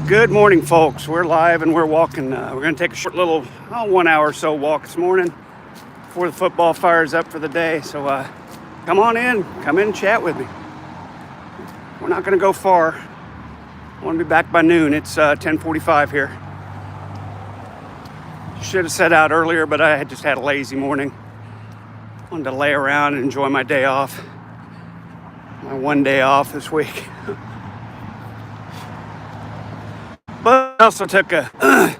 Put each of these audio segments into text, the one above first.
Good morning, folks. We're live and we're walking. We're going to take a short little 1 hour or so walk this morning before the football fires up for the day. So come on in, come in and chat with me. We're not going to go far. I want to be back by noon. It's 10:45 here. Should have set out earlier, but I just had a lazy morning. Wanted to lay around and enjoy my day off. My one day off this week. But I also took a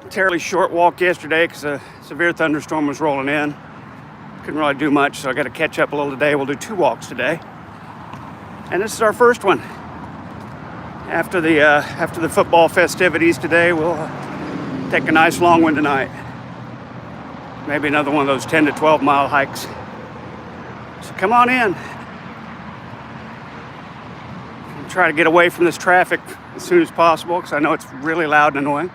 terribly short walk yesterday because a severe thunderstorm was rolling in. Couldn't really do much, so I got to catch up a little today. We'll do 2 walks today. And this is our first one. After the football festivities today, we'll take a nice long one tonight. Maybe another one of those 10 to 12 mile hikes. So come on in. Try to get away from this traffic as soon as possible because I know it's really loud and annoying.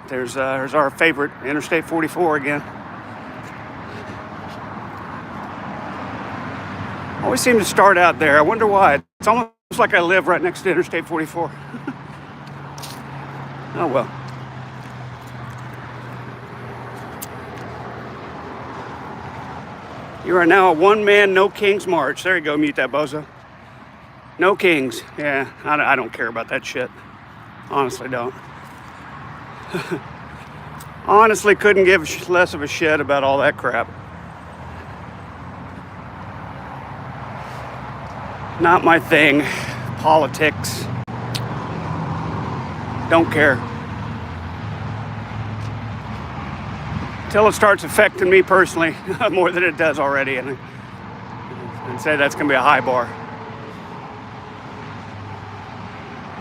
There's our favorite, Interstate 44 again. Always seem to start out there. I wonder why. It's almost like I live right next to Interstate 44. Oh well. You are now a one-man, no kings march. There you go, mute that bozo. No kings. Yeah, I don't care about that shit. Honestly, don't. Honestly, couldn't give less of a shit about all that crap. Not my thing. Politics. Don't care. Until it starts affecting me personally more than it does already. And I'd say that's going to be a high bar.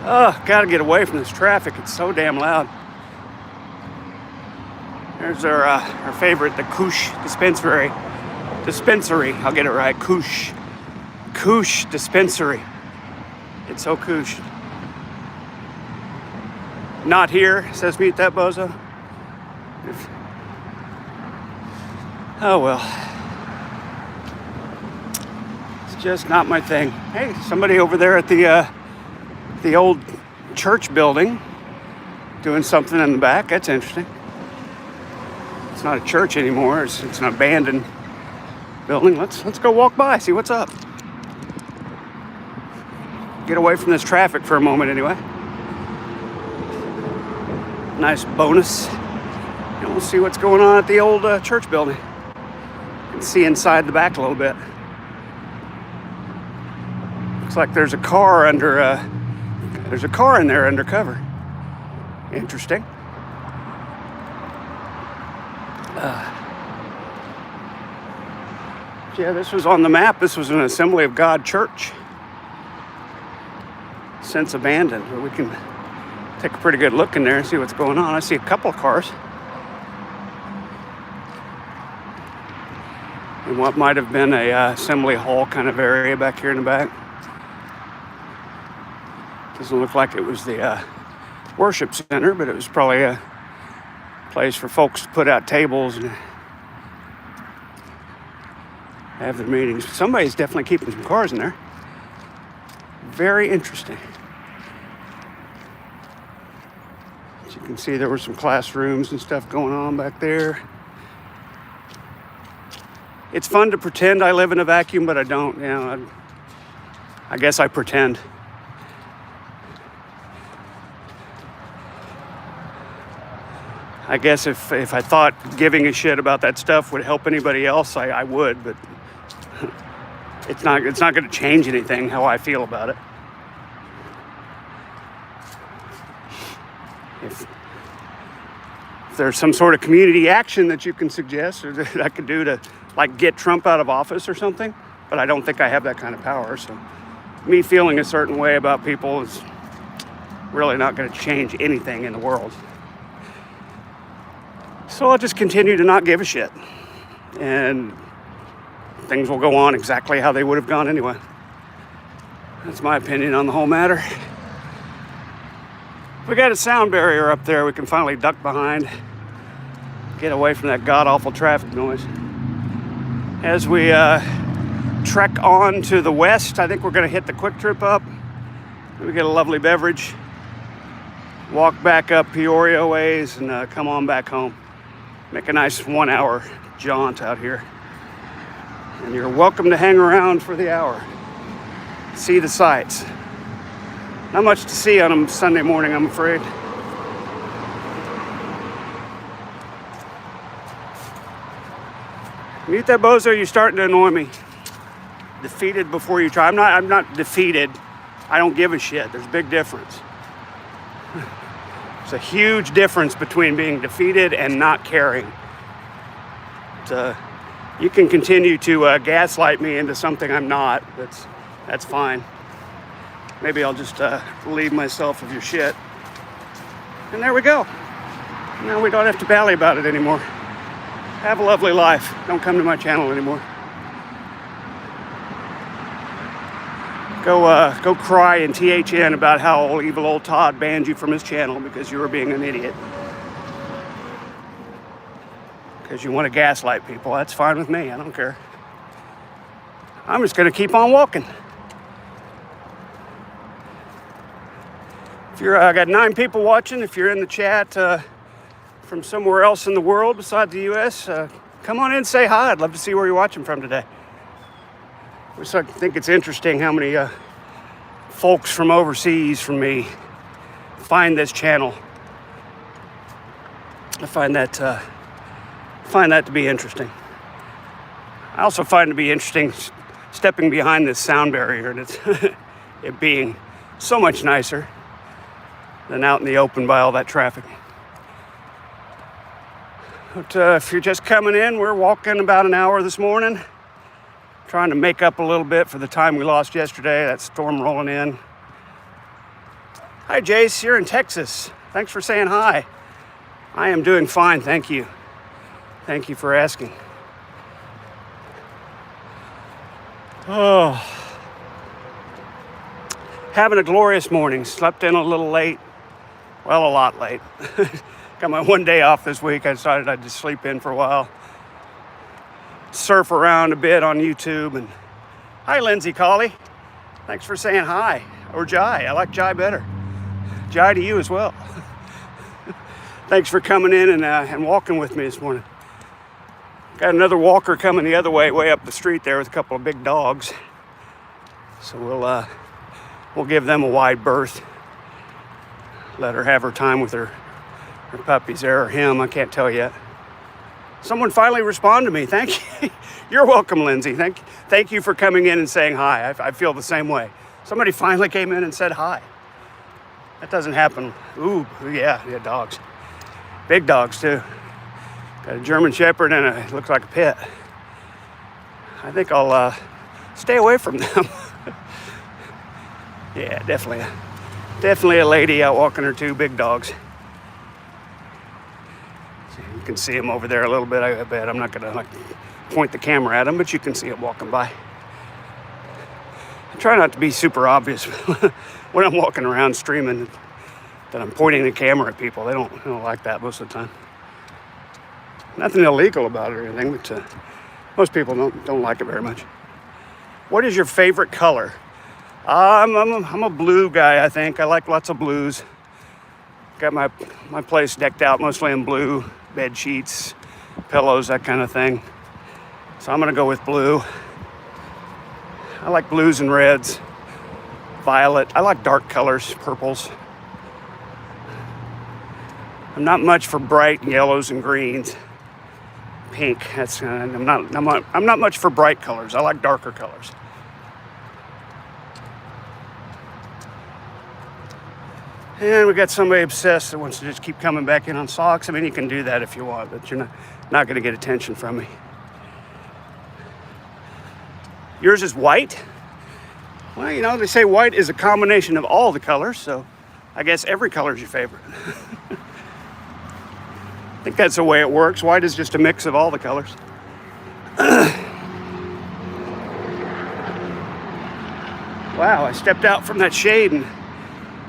Oh, gotta get away from this traffic. It's so damn loud. There's our favorite, the Koosh Dispensary. I'll get it right. Koosh Dispensary. It's so koosh. Not here, says mute that bozo. Oh well. It's just not my thing. Hey, somebody over there at the old church building doing something in the back. That's interesting. It's not a church anymore. It's an abandoned building. Let's go walk by, see what's up. Get away from this traffic for a moment anyway. Nice bonus. And we'll see what's going on at the old church building. And see inside the back a little bit. Looks like there's a car in there undercover. Interesting. Yeah, this was on the map. This was an Assembly of God church. Since abandoned. But we can take a pretty good look in there and see what's going on. I see a couple of cars. In what might have been a assembly hall kind of area back here in the back. Doesn't look like it was the worship center, but it was probably a place for folks to put out tables and have their meetings. Somebody's definitely keeping some cars in there. Very interesting. As you can see, there were some classrooms and stuff going on back there. It's fun to pretend I live in a vacuum, but I don't. You know, I guess I pretend. I guess if I thought giving a shit about that stuff would help anybody else, I would, but it's not going to change anything how I feel about it. If there's some sort of community action that you can suggest or that I could do to like get Trump out of office or something, but I don't think I have that kind of power. So me feeling a certain way about people is really not going to change anything in the world. So I'll just continue to not give a shit. And things will go on exactly how they would have gone anyway. That's my opinion on the whole matter. We got a sound barrier up there we can finally duck behind. Get away from that god-awful traffic noise. As we trek on to the west, I think we're going to hit the Quick Trip up. We get a lovely beverage. walk back up Peoria ways and come on back home. Make a nice 1 hour jaunt out here. And you're welcome to hang around for the hour. See the sights. Not much to see on a Sunday morning, I'm afraid. Mute that bozo, you're starting to annoy me. Defeated before you try. I'm not defeated. I don't give a shit. There's a big difference. There's a huge difference between being defeated and not caring. You can continue to gaslight me into something I'm not. That's fine. Maybe I'll just relieve myself of your shit. And there we go. Now we don't have to bally about it anymore. Have a lovely life. Don't come to my channel anymore. Go cry in THN about how evil old Todd banned you from his channel because you were being an idiot. Because you want to gaslight people. That's fine with me. I don't care. I'm just going to keep on walking. If you're, I got 9 people watching. If you're in the chat from somewhere else in the world besides the U.S., come on in and say hi. I'd love to see where you're watching from today. I think it's interesting how many folks from overseas from me find this channel. I find that to be interesting. I also find it to be interesting stepping behind this sound barrier and it being so much nicer than out in the open by all that traffic. But if you're just coming in, we're walking about an hour this morning. Trying to make up a little bit for the time we lost yesterday. That storm rolling in. Hi, Jace. You're in Texas. Thanks for saying hi. I am doing fine, thank you. Thank you for asking. Oh. Having a glorious morning. Slept in a little late. Well, a lot late. Got my 1 day off this week. I decided I'd just sleep in for a while. Surf around a bit on YouTube. And hi, Lindsay Colley. Thanks for saying hi. Or Jai. I like Jai better. Jai to you as well. Thanks for coming in and walking with me this morning. Got another walker coming the other way up the street there with a couple of big dogs. So we'll give them a wide berth. Let her have her time with her puppies there, or him, I can't tell yet. Someone finally responded to me. Thank you. You're welcome, Lindsay. Thank you for coming in and saying hi. I feel the same way. Somebody finally came in and said hi. That doesn't happen. Ooh, yeah, dogs. Big dogs, too. Got a German Shepherd and it looks like a pit. I think I'll stay away from them. Yeah, definitely a lady out walking her 2 big dogs. You can see them over there a little bit, I bet. I'm not going to point the camera at them, but you can see them walking by. I try not to be super obvious when I'm walking around streaming that I'm pointing the camera at people. They don't like that most of the time. Nothing illegal about it or anything, but most people don't like it very much. What is your favorite color? I'm a blue guy, I think. I like lots of blues. Got my place decked out mostly in blue, bed sheets, pillows, that kind of thing. So I'm gonna go with blue. I like blues and reds, violet. I like dark colors, purples. I'm not much for bright yellows and greens. Pink. I'm not much for bright colors. I like darker colors. And we got somebody obsessed that wants to just keep coming back in on socks. I mean, you can do that if you want, but you're not going to get attention from me. Yours is white? Well, they say white is a combination of all the colors, so I guess every color is your favorite. I think that's the way it works. White is just a mix of all the colors. Wow, I stepped out from that shade and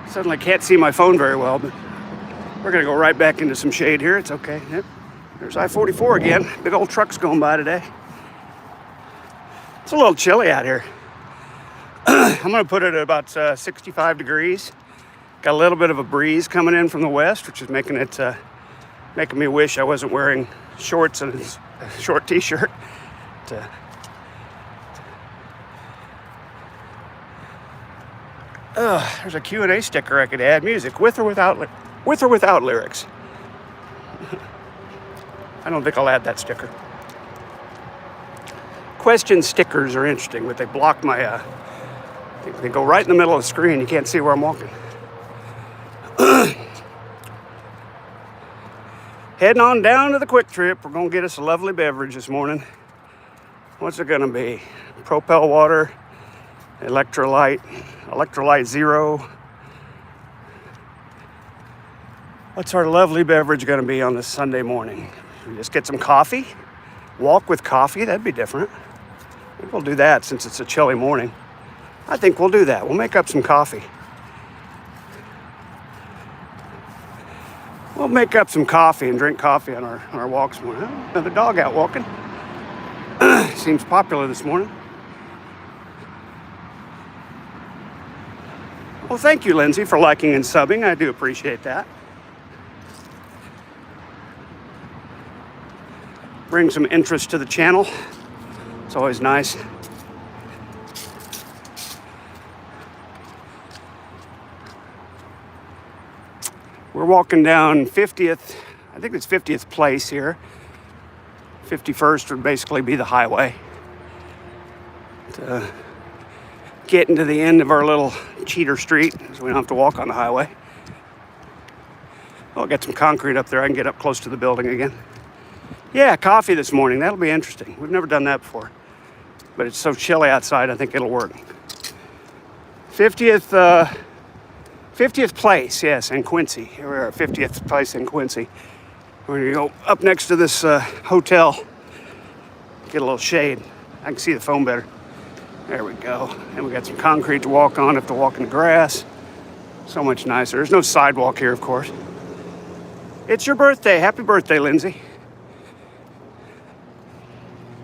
suddenly can't see my phone very well, but we're going to go right back into some shade here. It's okay. Yep. There's I-44 again. Big old trucks going by today. It's a little chilly out here. I'm going to put it at about 65 degrees. Got a little bit of a breeze coming in from the west, which is making me wish I wasn't wearing shorts and a short t-shirt. There's a Q&A sticker I could add. Music with or without lyrics. I don't think I'll add that sticker. Question stickers are interesting, but they block my they go right in the middle of the screen. You can't see where I'm walking. Heading on down to the Quick Trip. We're gonna get us a lovely beverage this morning. What's it gonna be? Propel water, electrolyte zero. What's our lovely beverage gonna be on this Sunday morning? We just get some coffee? Walk with coffee? That'd be different. Maybe we'll do that since it's a chilly morning. I think we'll do that. We'll make up some coffee. We'll make up some coffee and drink coffee on our walks morning. Another dog out walking. Seems popular this morning. Well, thank you, Lindsay, for liking and subbing. I do appreciate that. Bring some interest to the channel. It's always nice. We're walking down 50th, I think it's 50th place here. 51st would basically be the highway. To get into the end of our little cheater street, so we don't have to walk on the highway. Oh, I got some concrete up there. I can get up close to the building again. Yeah, coffee this morning. That'll be interesting. We've never done that before. But it's so chilly outside, I think it'll work. 50th place, yes, in Quincy. Here we are, 50th place in Quincy. We're gonna go up next to this hotel, get a little shade. I can see the phone better. There we go. And we got some concrete to walk on, have to walk in the grass. So much nicer. There's no sidewalk here, of course. It's your birthday. Happy birthday, Lindsay.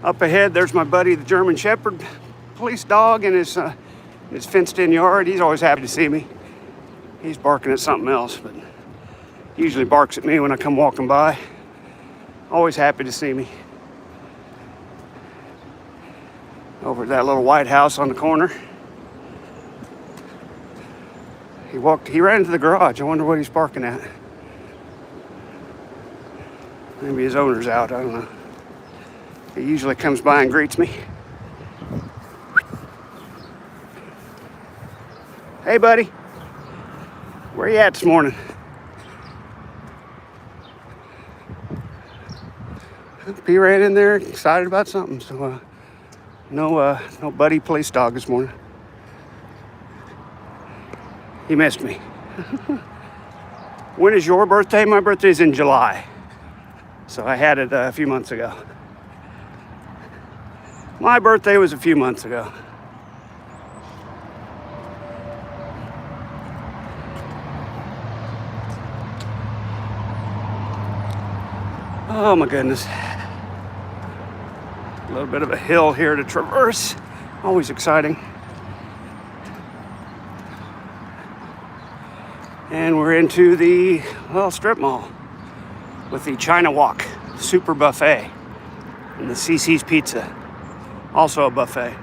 Up ahead, there's my buddy, the German Shepherd police dog in his fenced-in yard. He's always happy to see me. He's barking at something else, but usually barks at me when I come walking by. Always happy to see me. Over at that little white house on the corner. He ran into the garage. I wonder what he's barking at. Maybe his owner's out, I don't know. He usually comes by and greets me. Hey, buddy. Where you at this morning? He ran in there excited about something, so no buddy police dog this morning. He missed me. When is your birthday? My birthday's in July, so I had it a few months ago. My birthday was a few months ago. Oh my goodness. A little bit of a hill here to traverse. Always exciting. And we're into the, strip mall with the China Walk Super Buffet and the CC's Pizza. Also a buffet.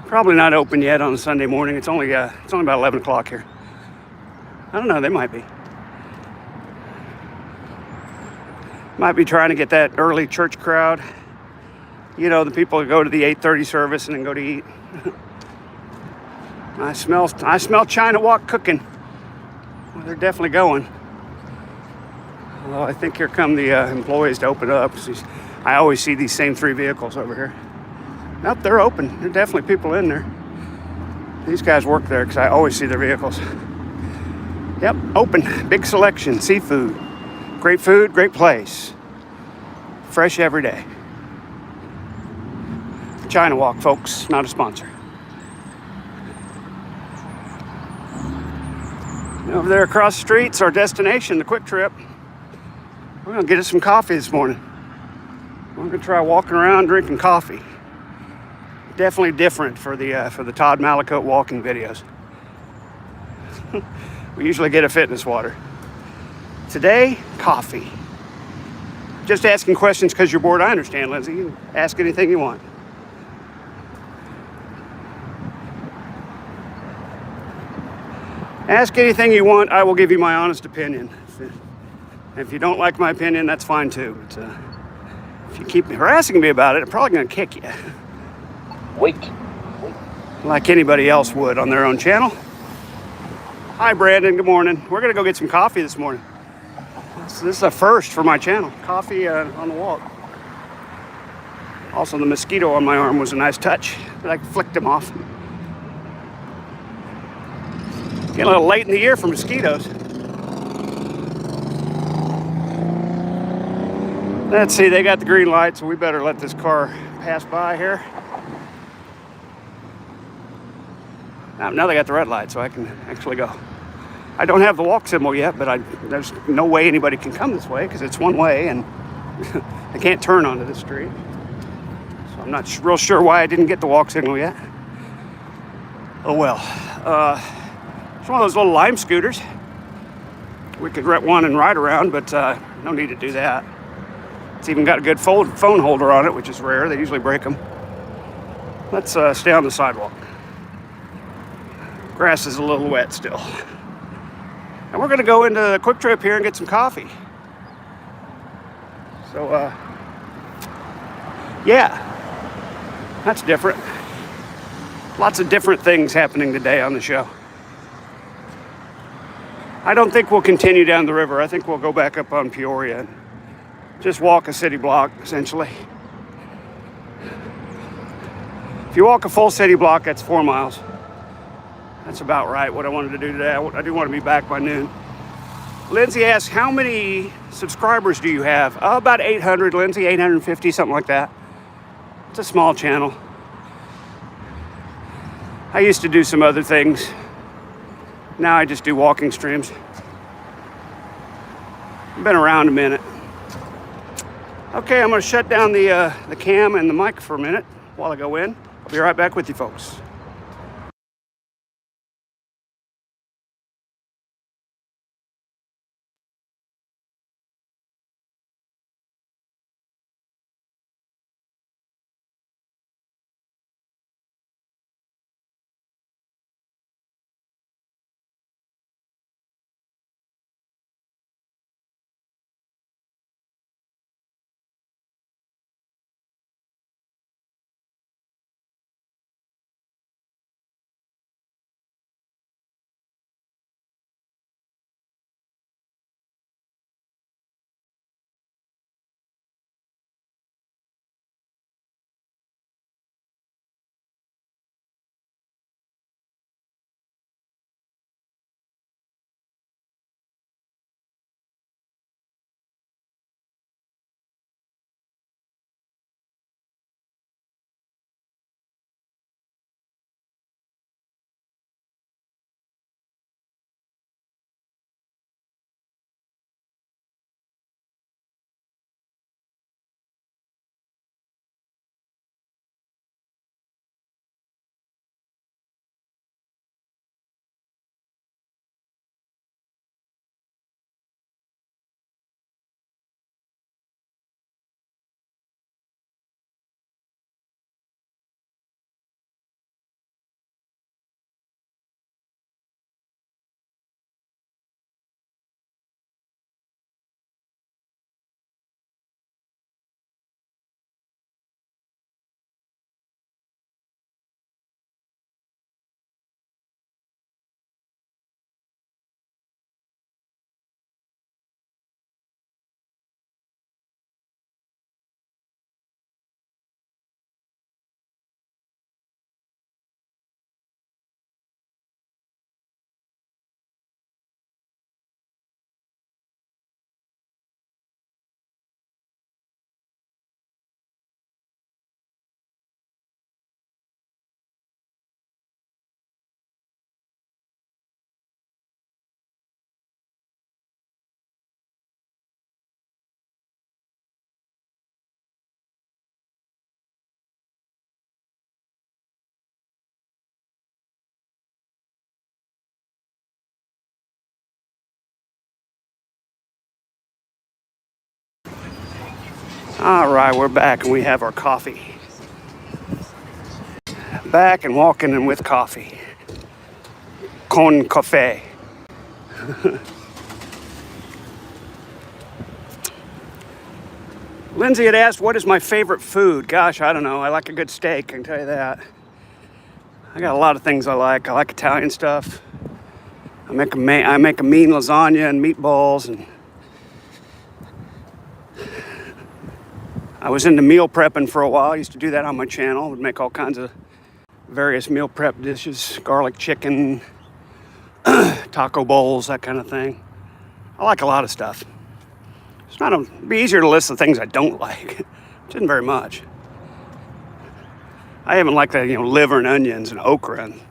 Probably not open yet on a Sunday morning. It's only about 11 o'clock here. I don't know, they might be. Might be trying to get that early church crowd. You know, the people that go to the 8:30 service and then go to eat. I smell China Walk cooking. Well, they're definitely going. Well, I think here come the employees to open up. I always see these same 3 vehicles over here. Nope, they're open. There are definitely people in there. These guys work there because I always see their vehicles. Yep, open. Big selection. Seafood. Great food, great place. Fresh every day. China Walk, folks, not a sponsor. And over there across the street's our destination, the Quick Trip. We're gonna get us some coffee this morning. We're gonna try walking around drinking coffee. Definitely different for the Todd Malicote walking videos. We usually get a fitness water. Today, coffee. Just asking questions because you're bored. I understand, Lindsay. You can ask anything you want. Ask anything you want. I will give you my honest opinion. If you don't like my opinion, that's fine too. But if you keep harassing me about it, I'm probably going to kick you. Wait. Like anybody else would on their own channel. Hi, Brandon. Good morning. We're going to go get some coffee this morning. This is a first for my channel. Coffee on the walk. Also, the mosquito on my arm was a nice touch, but I flicked him off. Getting a little late in the year for mosquitoes. Let's see, they got the green light, so we better let this car pass by here. Now they got the red light, so I can actually go. I don't have the walk symbol yet, but there's no way anybody can come this way because it's one way and they can't turn onto the street. So I'm not real sure why I didn't get the walk signal yet. Oh well. It's one of those little Lime scooters. We could rent one and ride around, but no need to do that. It's even got a good phone holder on it, which is rare. They usually break them. Let's stay on the sidewalk. Grass is a little wet still. And we're going to go into Quick Trip here and get some coffee. So, yeah, that's different. Lots of different things happening today on the show. I don't think we'll continue down the river. I think we'll go back up on Peoria and just walk a city block, essentially. If you walk a full city block, that's 4 miles. That's about right, what I wanted to do today. I do want to be back by noon. Lindsay asks, how many subscribers do you have? About 800, Lindsay, 850, something like that. It's a small channel. I used to do some other things. Now I just do walking streams. I've been around a minute. Okay, I'm going to shut down the cam and the mic for a minute while I go in. I'll be right back with you folks. All right, we're back and we have our coffee. Back and walking and with coffee. Con café. Lindsay had asked, what is my favorite food? Gosh, I don't know. I like a good steak, I can tell you that. I got a lot of things I like. I like Italian stuff. I make a mean lasagna and meatballs, and I was into meal prepping for a while. I used to do that on my channel. I would make all kinds of various meal prep dishes, garlic chicken, taco bowls, that kind of thing. I like a lot of stuff. It'd be easier to list the things I don't like, which isn't very much. I even like the liver and onions and okra and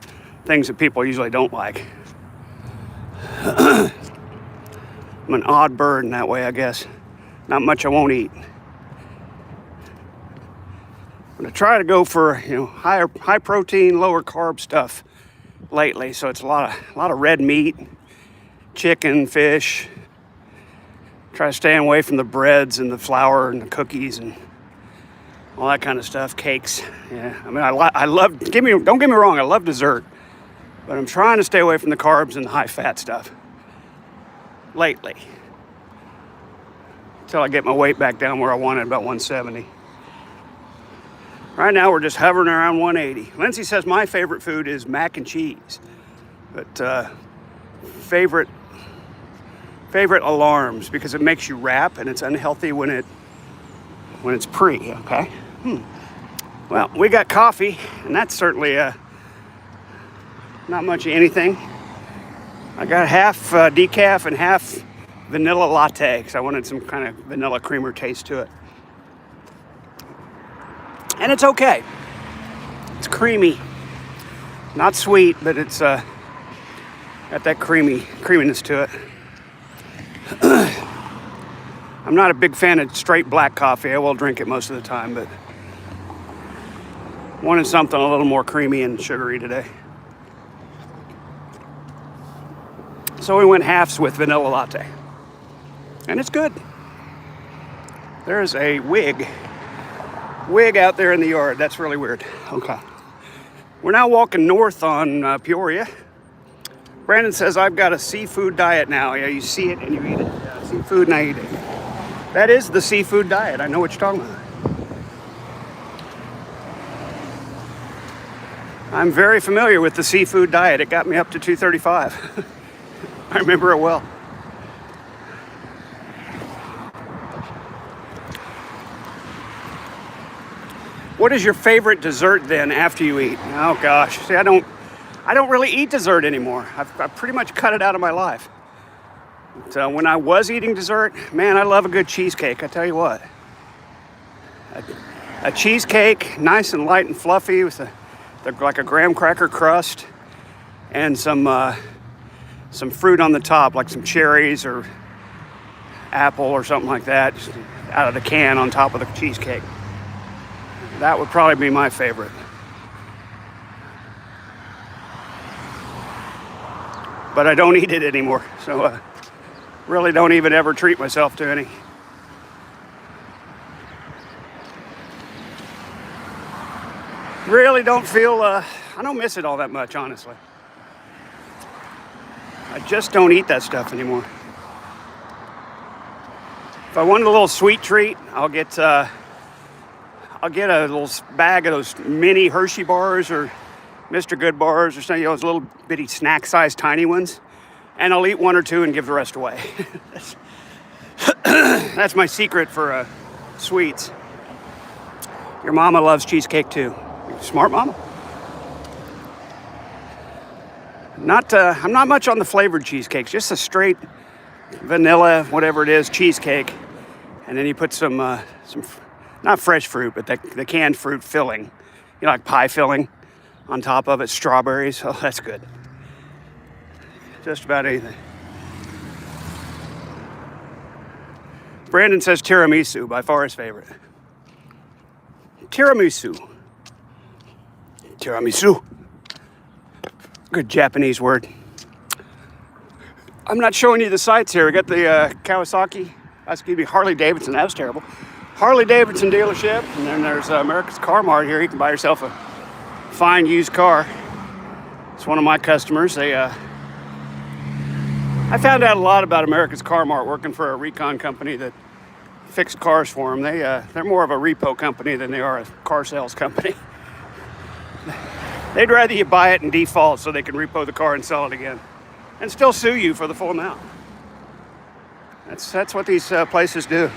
things that people usually don't like. I'm an odd bird in that way, I guess. Not much I won't eat. But I try to go for high protein, lower carb stuff lately. So it's a lot of red meat, chicken, fish. Try to stay away from the breads and the flour and the cookies and all that kind of stuff. Cakes. Yeah, I mean, I love. Don't get me wrong. I love dessert, but I'm trying to stay away from the carbs and the high fat stuff lately, until I get my weight back down where I want it, about 170. Right now we're just hovering around 180. Lindsay says my favorite food is mac and cheese, but favorite alarms, because it makes you rap and it's unhealthy when it's pre. Okay. Well, we got coffee, and that's certainly not much of anything. I got half decaf and half vanilla latte because I wanted some kind of vanilla creamer taste to it. And it's okay. It's creamy. Not sweet, but it's got that creaminess to it. I'm not a big fan of straight black coffee. I will drink it most of the time, but wanted something a little more creamy and sugary today. So we went halves with vanilla latte. And it's good. There's a wig out there in the yard. That's really weird. Okay. We're now walking north on Peoria. Brandon says I've got a seafood diet now. Yeah, you see it and you eat it. Yeah, seafood and I eat it. That is the seafood diet. I know what you're talking about. I'm very familiar with the seafood diet. It got me up to 235. I remember it well. What is your favorite dessert then after you eat? Oh gosh, see, I don't really eat dessert anymore. I've pretty much cut it out of my life. But, when I was eating dessert, man, I love a good cheesecake. I tell you what, a cheesecake, nice and light and fluffy with like a graham cracker crust and some fruit on the top, like some cherries or apple or something like that, just out of the can on top of the cheesecake. That would probably be my favorite. But I don't eat it anymore, so really don't even ever treat myself to any. Really don't feel, I don't miss it all that much, honestly. I just don't eat that stuff anymore. If I wanted a little sweet treat, I'll get a little bag of those mini Hershey bars or Mr. Good bars or something, those little bitty snack-sized tiny ones, and I'll eat one or two and give the rest away. That's my secret for sweets. Your mama loves cheesecake too. Smart mama. I'm not much on the flavored cheesecakes, just a straight vanilla, whatever it is, cheesecake, and then you put some not fresh fruit, but the canned fruit filling, like pie filling on top of it, strawberries. Oh, that's good. Just about anything. Brandon says tiramisu, by far his favorite. Tiramisu. Good Japanese word. I'm not showing you the sights here. We got the Harley Davidson. That was terrible. Harley Davidson dealership, and then there's America's Car Mart here. You can buy yourself a fine used car. It's one of my customers. I found out a lot about America's Car Mart working for a recon company that fixed cars for them. They're more of a repo company than they are a car sales company. They'd rather you buy it in default so they can repo the car and sell it again, and still sue you for the full amount. That's what these places do.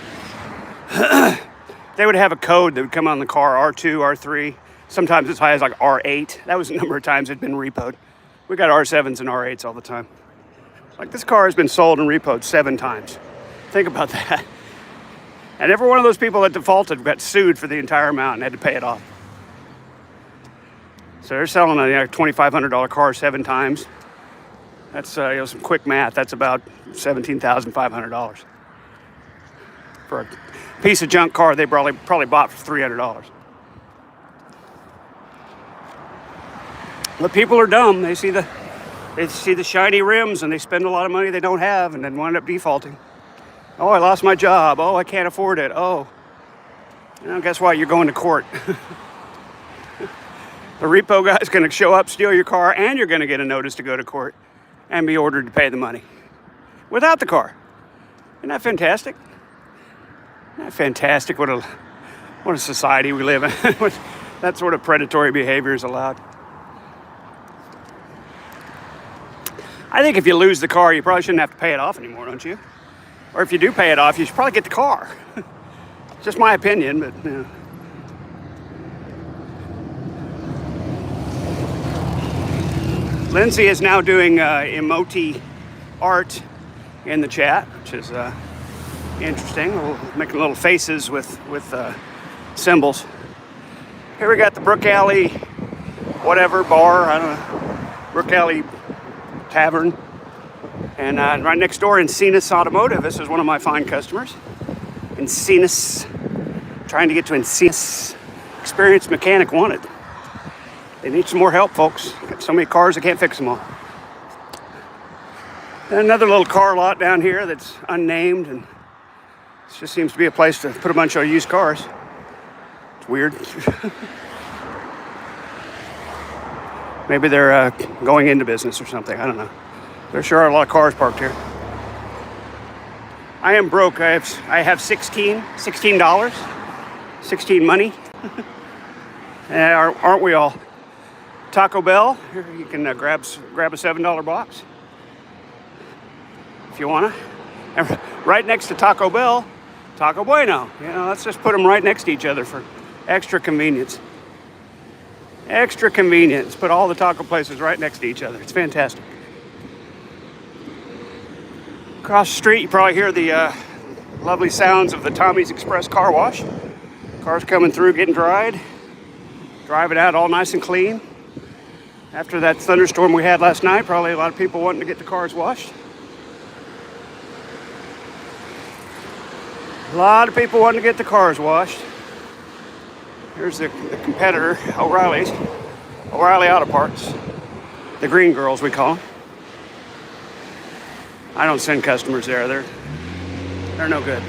They would have a code that would come on the car, R2, R3, sometimes as high as like R8. That was the number of times it'd been repoed. We got R7s and R8s all the time. Like, this car has been sold and repoed 7 times. Think about that. And every one of those people that defaulted got sued for the entire amount and had to pay it off. So they're selling a $2,500 car 7 times. That's some quick math. That's about $17,500 for a piece of junk car they probably bought for $300. But people are dumb. They see the shiny rims and they spend a lot of money they don't have and then wind up defaulting. Oh, I lost my job. Oh, I can't afford it. Oh, guess what? You're going to court. The repo guy's going to show up, steal your car, and you're going to get a notice to go to court and be ordered to pay the money without the car. Isn't that fantastic? Isn't that fantastic? What a society we live in. That sort of predatory behavior is allowed. I think if you lose the car, you probably shouldn't have to pay it off anymore, don't you? Or if you do pay it off, you should probably get the car. Just my opinion, but Lindsay is now doing emoji art in the chat, which is interesting. Making little faces with symbols. Here we got the Brook Alley, whatever bar, I don't know, Brook Alley Tavern, and right next door, Encinas Automotive. This is one of my fine customers. Encinas, trying to get to Encinas. Experienced mechanic wanted. They need some more help, folks. Got so many cars, I can't fix them all. And another little car lot down here that's unnamed, and it just seems to be a place to put a bunch of used cars. It's weird. Maybe they're going into business or something. I don't know. There sure are a lot of cars parked here. I am broke. I have $16. 16 money. Aren't we all? Taco Bell. Here you can grab a $7 box if you wanna. And right next to Taco Bell, Taco Bueno. Let's just put them right next to each other for extra convenience. Extra convenience. Put all the taco places right next to each other. It's fantastic. Across the street, you probably hear the lovely sounds of the Tommy's Express car wash. Cars coming through, getting dried. Driving out all nice and clean. After that thunderstorm we had last night, probably a lot of people wanting to get the cars washed. A lot of people wanting to get the cars washed. Here's the competitor, O'Reilly Auto Parts. The green girls, we call them. I don't send customers there. They're no good.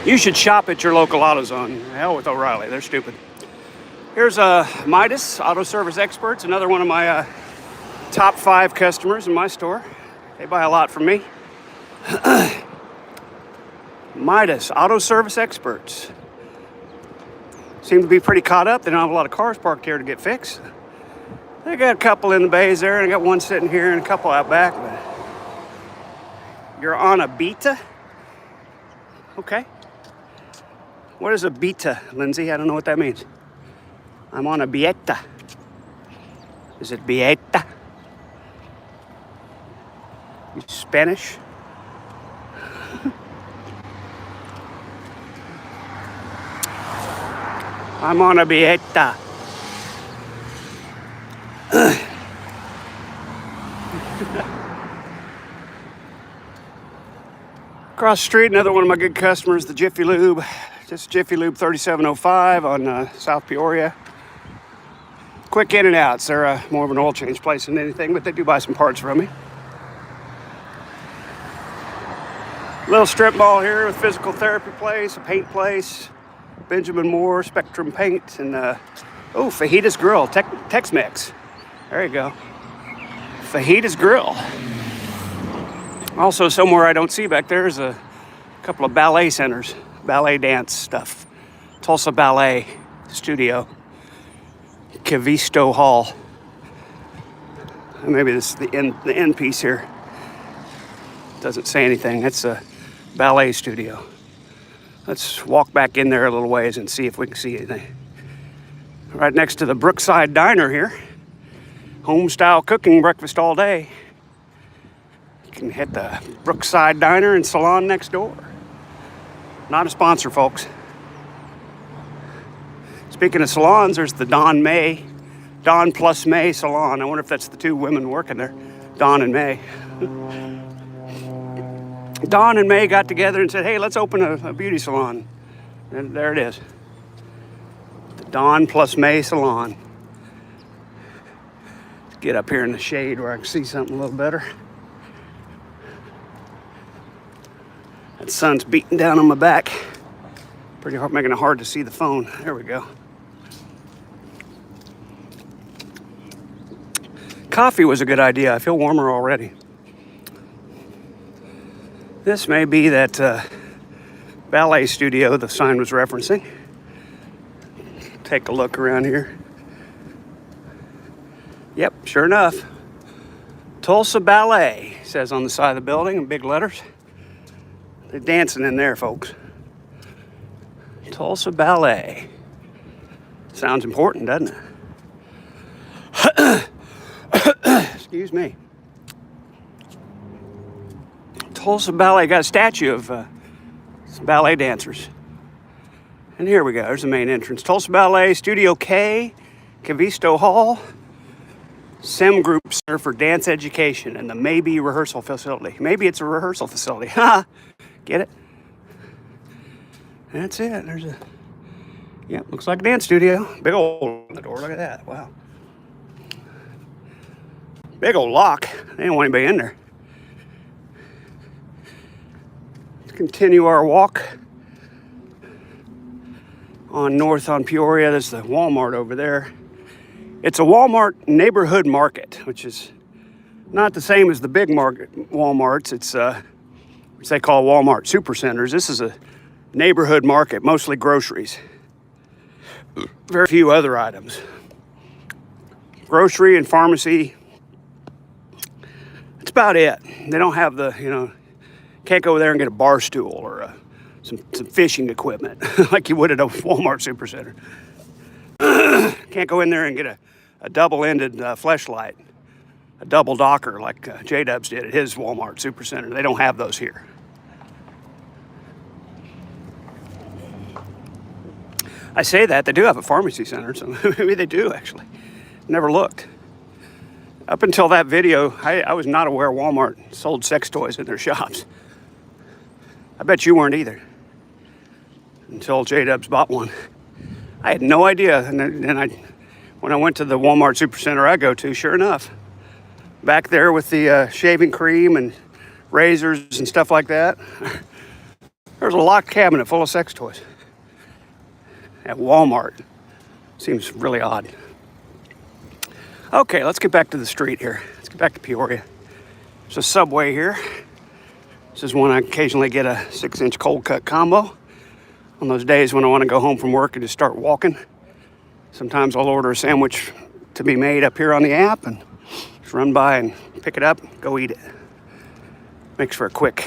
You should shop at your local AutoZone. Hell with O'Reilly. They're stupid. Here's Midas Auto Service Experts, another one of my top 5 customers in my store. They buy a lot from me. Midas Auto Service Experts. Seem to be pretty caught up. They don't have a lot of cars parked here to get fixed. They got a couple in the bays there, and I got one sitting here and a couple out back. But you're on a beta? Okay. What is a beta, Lindsay? I don't know what that means. I'm on a beta. Is it beta? You Spanish? I'm on a beta. Across the street, another one of my good customers, the Jiffy Lube. Just Jiffy Lube 3705 on South Peoria. Quick in and outs. They're more of an oil change place than anything, but they do buy some parts from me. Little strip mall here with physical therapy place, a paint place, Benjamin Moore, Spectrum Paint, and Fajitas Grill, Tex-Mex. There you go. Fajitas Grill. Also, somewhere I don't see back there is a couple of ballet centers, ballet dance stuff. Tulsa Ballet Studio, Cavisto Hall. Maybe this is the end piece here. Doesn't say anything. It's a ballet studio. Let's walk back in there a little ways and see if we can see anything. Right next to the Brookside Diner here. Home style cooking, breakfast all day. You can hit the Brookside Diner and Salon next door. Not a sponsor, folks. Speaking of salons, there's the Dawn plus May salon. I wonder if that's the two women working there, Dawn and May. Dawn and May got together and said, hey, let's open a beauty salon. And there it is. The Dawn plus May salon. Let's get up here in the shade where I can see something a little better. That sun's beating down on my back. Pretty hard, making it hard to see the phone. There we go. Coffee was a good idea. I feel warmer already. This may be that ballet studio the sign was referencing. Take a look around here. Yep, sure enough. Tulsa Ballet says on the side of the building in big letters. They're dancing in there, folks. Tulsa Ballet. Sounds important, doesn't it? Excuse me. Tulsa Ballet got a statue of some ballet dancers. And here we go. There's the main entrance. Tulsa Ballet, Studio K, Cavisto Hall, SEM Group Center for Dance Education, and the Maybe Rehearsal Facility. Maybe it's a rehearsal facility. Ha! Get it? That's it. There's a... Yep, looks like a dance studio. Big old on the door. Look at that. Wow. Big old lock. They don't want anybody in there. Let's continue our walk on north on Peoria. There's the Walmart over there. It's a Walmart neighborhood market, which is not the same as the big market Walmarts. It's which they call Walmart supercenters. This is a neighborhood market, mostly groceries. Very few other items. Grocery and pharmacy. That's about it. They don't have the, can't go there and get a bar stool or some fishing equipment like you would at a Walmart supercenter. Can't go in there and get a double-ended fleshlight, a double docker like J-Dubs did at his Walmart supercenter. They don't have those here. I say that, they do have a pharmacy center, so maybe they do actually. Never looked. Up until that video, I was not aware Walmart sold sex toys in their shops. I bet you weren't either. Until J-Dubs bought one. I had no idea. And when I went to the Walmart Supercenter I go to, sure enough, back there with the shaving cream and razors and stuff like that, there's a locked cabinet full of sex toys. At Walmart. Seems really odd. Okay, let's get back to the street here. Let's get back to Peoria. There's a Subway here. This is one I occasionally get a 6-inch cold cut combo. On those days when I want to go home from work and just start walking. Sometimes I'll order a sandwich to be made up here on the app and just run by and pick it up, go eat it. Makes for a quick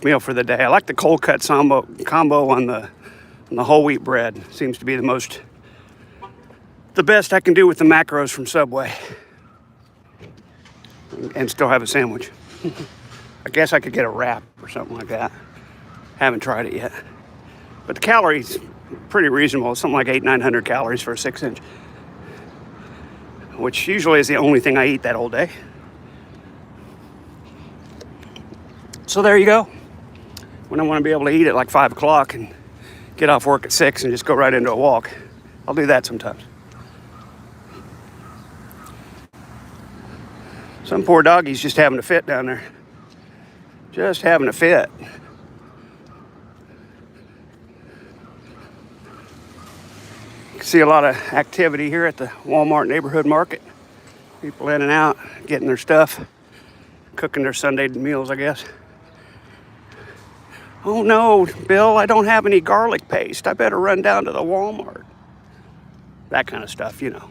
meal for the day. I like the cold cut combo on the whole wheat bread. Seems to be the best I can do with the macros from Subway. And still have a sandwich. I guess I could get a wrap or something like that. Haven't tried it yet. But the calories, pretty reasonable. Something like 800-900 calories for a 6-inch. Which usually is the only thing I eat that whole day. So there you go. When I want to be able to eat at like 5 o'clock and get off work at 6 and just go right into a walk. I'll do that sometimes. Some poor doggy's just having a fit down there. Just having a fit. You can see a lot of activity here at the Walmart neighborhood market. People in and out, getting their stuff, cooking their Sunday meals, I guess. Oh no, Bill, I don't have any garlic paste. I better run down to the Walmart. That kind of stuff, you know.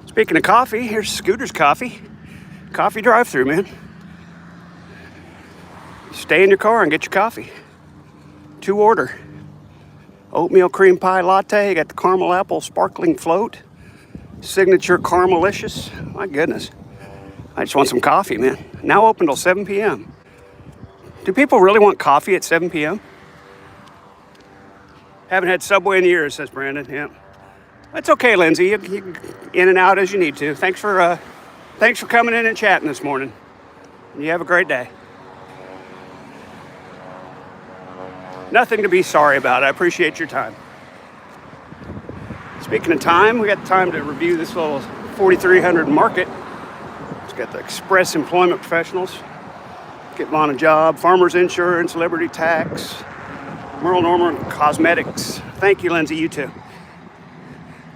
Speaking of coffee, here's Scooter's Coffee. Coffee drive-through, man. Stay in your car and get your coffee. To order. Oatmeal cream pie latte. You got the caramel apple sparkling float. Signature caramelicious. My goodness. I just want some coffee, man. Now open till 7 p.m. Do people really want coffee at 7 p.m.? Haven't had Subway in years, says Brandon. Yeah. That's okay, Lindsay. You in and out as you need to. Thanks for coming in and chatting this morning. You have a great day. Nothing to be sorry about. I appreciate your time. Speaking of time, we got time to review this little 4300 market. It's got the Express Employment Professionals, Get on a Job, Farmers Insurance, Liberty Tax, Merle Norman Cosmetics. Thank you, Lindsay. You too.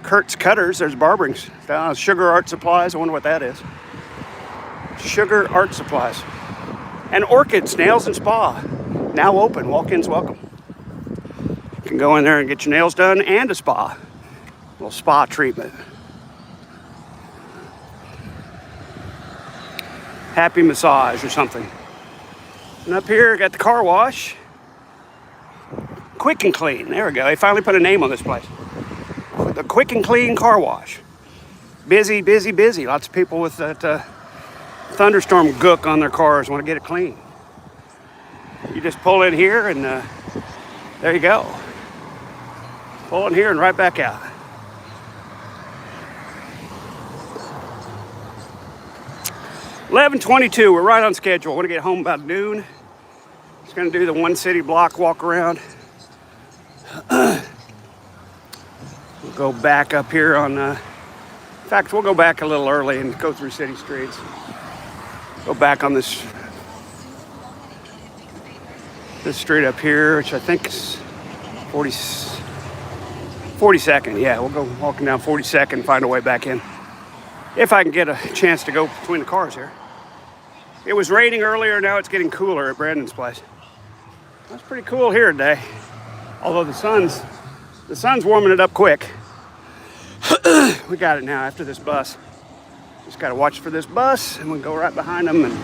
Kurt's Cutters. There's Barberings. Sugar Art Supplies. I wonder what that is. Sugar Art Supplies. And Orchids Nails and Spa. Now open. Walk-ins welcome. You can go in there and get your nails done and a spa. A little spa treatment. Happy massage or something. And up here, got the car wash. Quick and Clean. There we go. They finally put a name on this place. The Quick and Clean Car Wash. Busy, busy, busy. Lots of people with that thunderstorm gook on their cars want to get it clean. You just pull in here and there you go. Pull in here and right back out. $11:22. We're right on schedule. I want to get home about noon. Just going to do the one city block walk around. We'll go back up here on. In fact, we'll go back a little early and go through city streets. Go back on this street up here, which I think is 42nd. Yeah, we'll go walking down 42nd and find a way back in. If I can get a chance to go between the cars here. It was raining earlier, now it's getting cooler at Brandon's place. That's pretty cool here today. Although the sun's warming it up quick. We got it now after this bus. Just got to watch for this bus and we go right behind them. And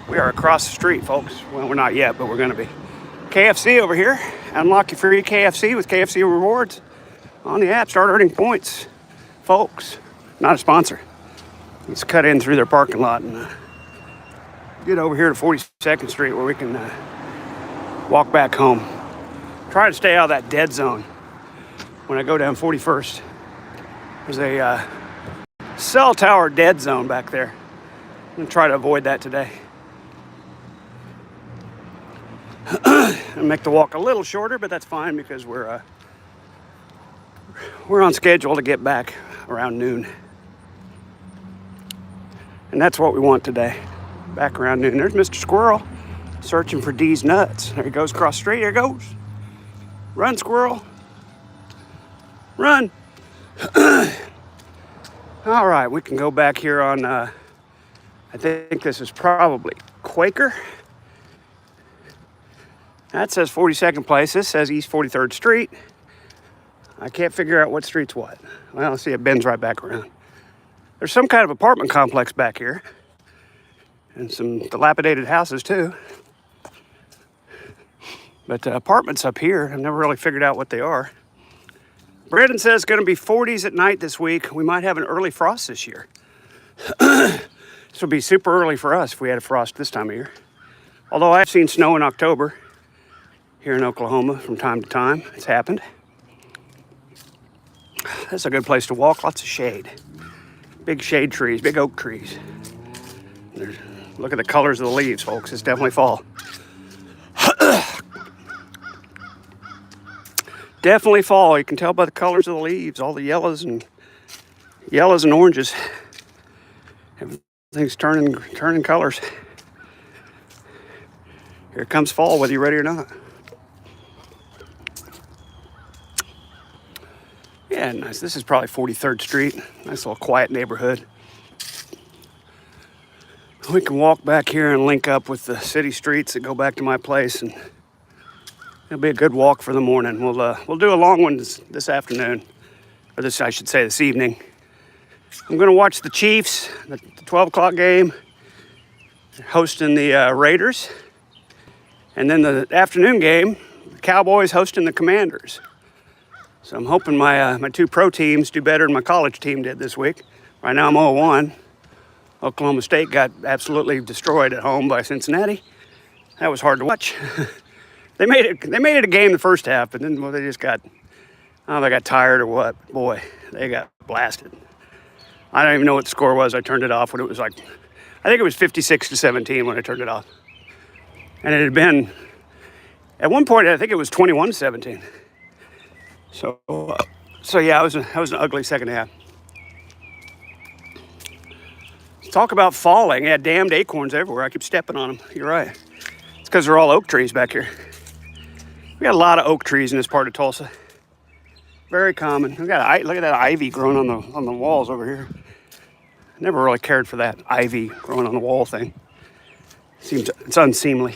we are across the street, folks. Well, we're not yet, but we're going to be. KFC over here. Unlock your free KFC with KFC rewards on the app. Start earning points. Folks, not a sponsor. Let's cut in through their parking lot and get over here to 42nd Street where we can walk back home. Try to stay out of that dead zone when I go down 41st. There's a cell tower dead zone back there. I'm going to try to avoid that today. And make the walk a little shorter, but that's fine because we're on schedule to get back around noon. And that's what we want today. Back around noon. There's Mr. Squirrel searching for D's nuts. There he goes across the street. There he goes. Run, squirrel. Run. All right, we can go back here on, I think this is probably Quaker. That says 42nd Place. This says East 43rd Street. I can't figure out what street's what. Well, let's see, it bends right back around. There's some kind of apartment complex back here. And some dilapidated houses, too. But apartments up here, I've never really figured out what they are. Brandon says it's going to be 40s at night this week. We might have an early frost this year. This would be super early for us if we had a frost this time of year. Although I've seen snow in October here in Oklahoma from time to time. It's happened. That's a good place to walk. Lots of shade. Big shade trees, big oak trees. Look at the colors of the leaves, folks. It's definitely fall. Definitely fall. You can tell by the colors of the leaves, all the yellows and oranges have Things turning colors. Here comes fall, whether you're ready or not. Yeah, nice. This is probably 43rd Street. Nice little quiet neighborhood. We can walk back here and link up with the city streets that go back to my place, and it'll be a good walk for the morning. We'll do a long one this afternoon, or I should say this evening. I'm gonna watch the Chiefs, the 12 o'clock game, hosting the Raiders, and then the afternoon game, the Cowboys hosting the Commanders. So I'm hoping my two pro teams do better than my college team did this week. Right now I'm 0-1. Oklahoma State got absolutely destroyed at home by Cincinnati. That was hard to watch. They made it a game the first half, but then they just got, I don't know, they got tired or what. Boy, they got blasted. I don't even know what the score was. I turned it off when it was like, I think it was 56-17 when I turned it off. And it had been, at one point, I think it was 21-17. So yeah, it was an ugly second half. Talk about falling. Yeah, damned acorns everywhere. I keep stepping on them. You're right. It's because they're all oak trees back here. We got a lot of oak trees in this part of Tulsa. Very common. We got look at that ivy growing on the walls over here. Never really cared for that ivy growing on the wall thing. It's unseemly.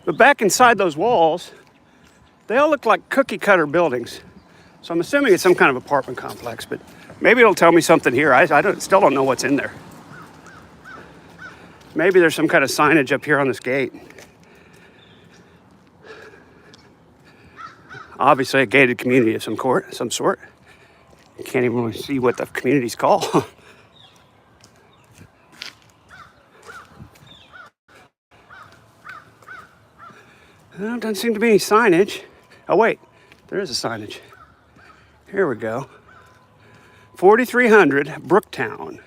But back inside those walls, they all look like cookie cutter buildings. So I'm assuming it's some kind of apartment complex, but maybe it'll tell me something here. I still don't know what's in there. Maybe there's some kind of signage up here on this gate. Obviously a gated community of some sort. You can't even really see what the community's called. Well, doesn't seem to be any signage. Oh wait, there is a signage. Here we go. 4300 Brooktown.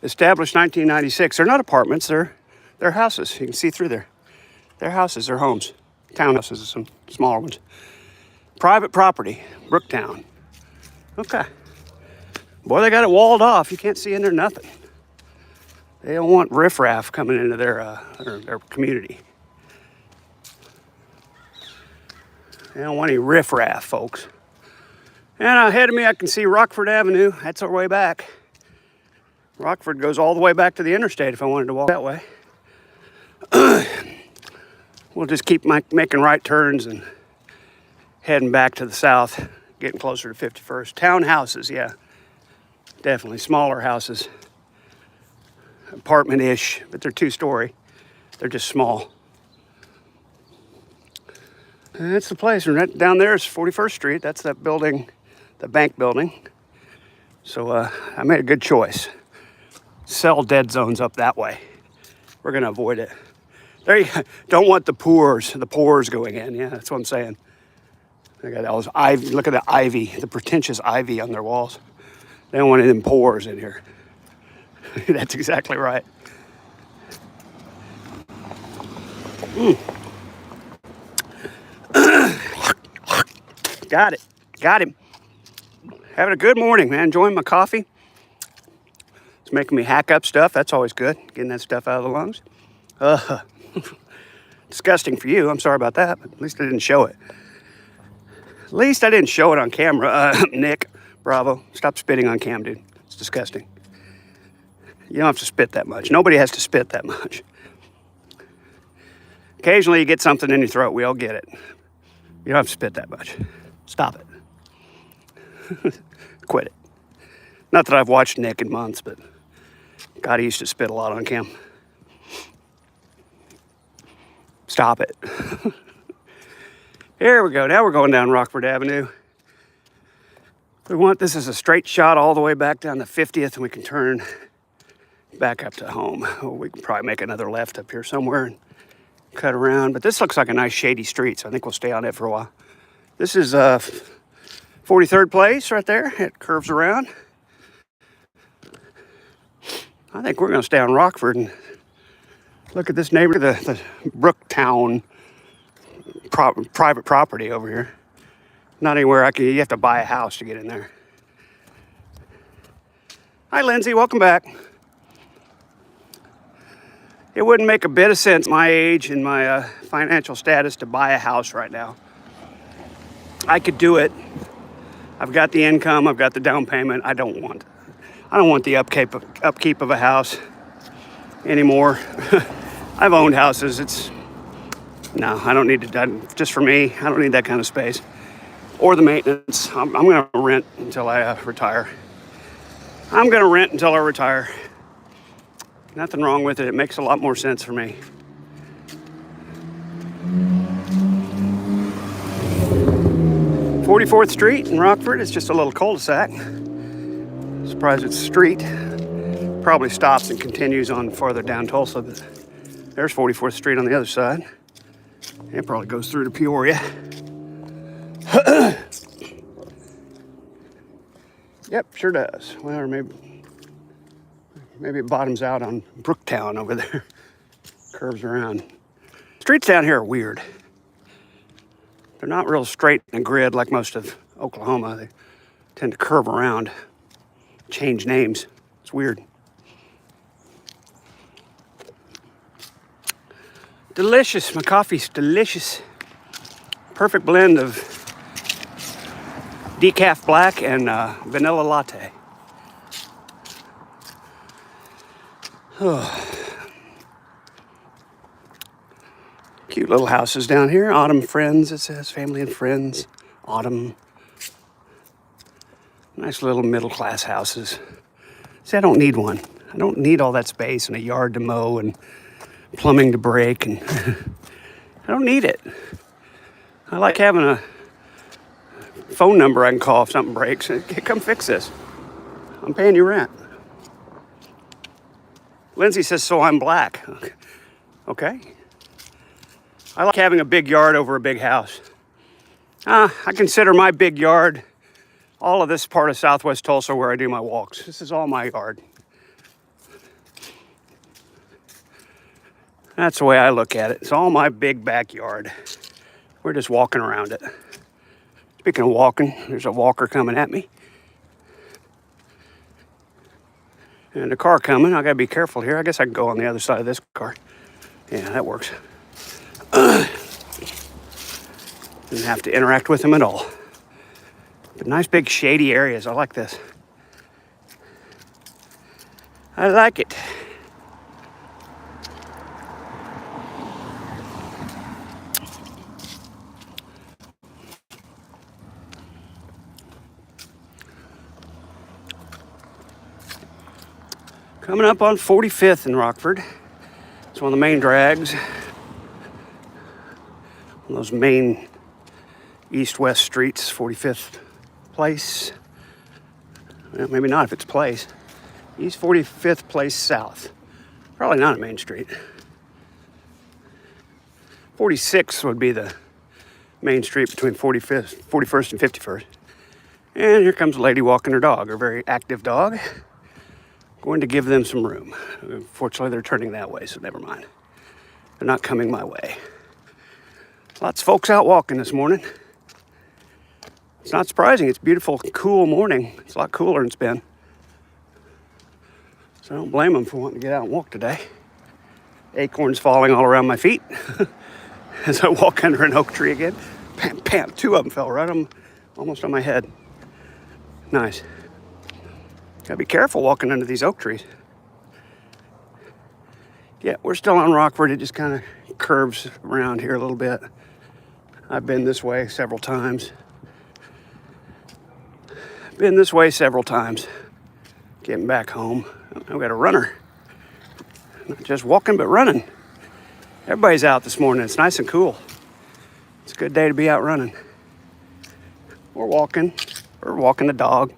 Established 1996. They're not apartments, they're houses. You can see through there. They're houses, they're homes. Townhouses, some smaller ones. Private property, Brooktown. Okay. Boy, they got it walled off. You can't see in there nothing. They don't want riffraff coming into their community. They don't want any riffraff, folks. And ahead of me, I can see Rockford Avenue. That's our way back. Rockford goes all the way back to the interstate if I wanted to walk that way. We'll just keep making right turns and heading back to the south, getting closer to 51st. Townhouses, yeah. Definitely smaller houses. Apartment-ish, but they're two-story. They're just small. And that's the place. Right down there is 41st Street. That's that building, the bank building. So I made a good choice. Sell dead zones up that way. We're gonna avoid it. There you go. Don't want the pores going in. Yeah, that's what I'm saying. They got all this ivy. Look at the ivy, the pretentious ivy on their walls. They don't want any of them pores in here. That's exactly right. Got him. Having a good morning, man. Enjoying my coffee. It's making me hack up stuff. That's always good. Getting that stuff out of the lungs. Disgusting for you. I'm sorry about that, but at least I didn't show it. At least I didn't show it on camera. Nick, bravo. Stop spitting on cam, dude. It's disgusting. You don't have to spit that much. Nobody has to spit that much. Occasionally you get something in your throat. We all get it. You don't have to spit that much. Stop it. Quit it. Not that I've watched Nick in months, but God, he used to spit a lot on cam. Stop it. Here we go. Now we're going down Rockford Avenue. This is a straight shot all the way back down to 50th, and we can turn back up to home. We can probably make another left up here somewhere and cut around. But this looks like a nice shady street, so I think we'll stay on it for a while. This is 43rd Place right there. It curves around. I think we're going to stay on Rockford and look at this neighborhood, the Brooktown private property over here. Not anywhere you have to buy a house to get in there. Hi, Lindsay. Welcome back. It wouldn't make a bit of sense, my age and my financial status, to buy a house right now. I could do it. I've got the income, I've got the down payment. I don't want the upkeep of a house anymore. I've owned houses. No, I don't need to. Just for me, I don't need that kind of space or the maintenance. I'm going to rent until I retire. I'm going to rent until I retire. Nothing wrong with it. It makes a lot more sense for me. "44th Street in Rockford. It's just a little cul-de-sac. Surprised it's a street. Probably stops and continues on farther down Tulsa, but there's 44th Street on the other side. It probably goes through to Peoria. Yep, sure does. Well, or maybe it bottoms out on Brooktown over there. Curves around. Streets down here are weird. They're not real straight in a grid like most of Oklahoma. They tend to curve around, change names. It's weird. Delicious. My coffee's delicious. Perfect blend of decaf black and vanilla latte. Cute little houses down here. Autumn Friends, it says. Family and Friends. Autumn. Nice little middle-class houses. See, I don't need one. I don't need all that space and a yard to mow and plumbing to break. And I don't need it. I like having a phone number I can call if something breaks. Hey, come fix this. I'm paying you rent. Lindsay says, so I'm black. Okay. I like having a big yard over a big house. I consider my big yard all of this part of Southwest Tulsa where I do my walks. This is all my yard. That's the way I look at it. It's all my big backyard. We're just walking around it. Speaking of walking, there's a walker coming at me. And a car coming. I gotta be careful here. I guess I can go on the other side of this car. Yeah, that works. Didn't have to interact with him at all. But nice big shady areas. I like this. I like it. Coming up on 45th in Rockford. It's one of the main drags. One of those main east-west streets, 45th Place. Well, maybe not if it's Place. East 45th Place South. Probably not a main street. 46th would be the main street between 41st and 51st. And here comes a lady walking her dog, her very active dog. Going to give them some room. Fortunately, they're turning that way, so never mind. They're not coming my way. Lots of folks out walking this morning. It's not surprising. It's a beautiful, cool morning. It's a lot cooler than it's been. So I don't blame them for wanting to get out and walk today. Acorns falling all around my feet as I walk under an oak tree again. Pam, pam, two of them fell right on, almost on my head. Nice. Gotta be careful walking under these oak trees. Yeah, we're still on Rockford. It just kind of curves around here a little bit. I've been this way several times. Been this way several times. Getting back home. I've got a runner. Not just walking, but running. Everybody's out this morning. It's nice and cool. It's a good day to be out running. Or walking the dog.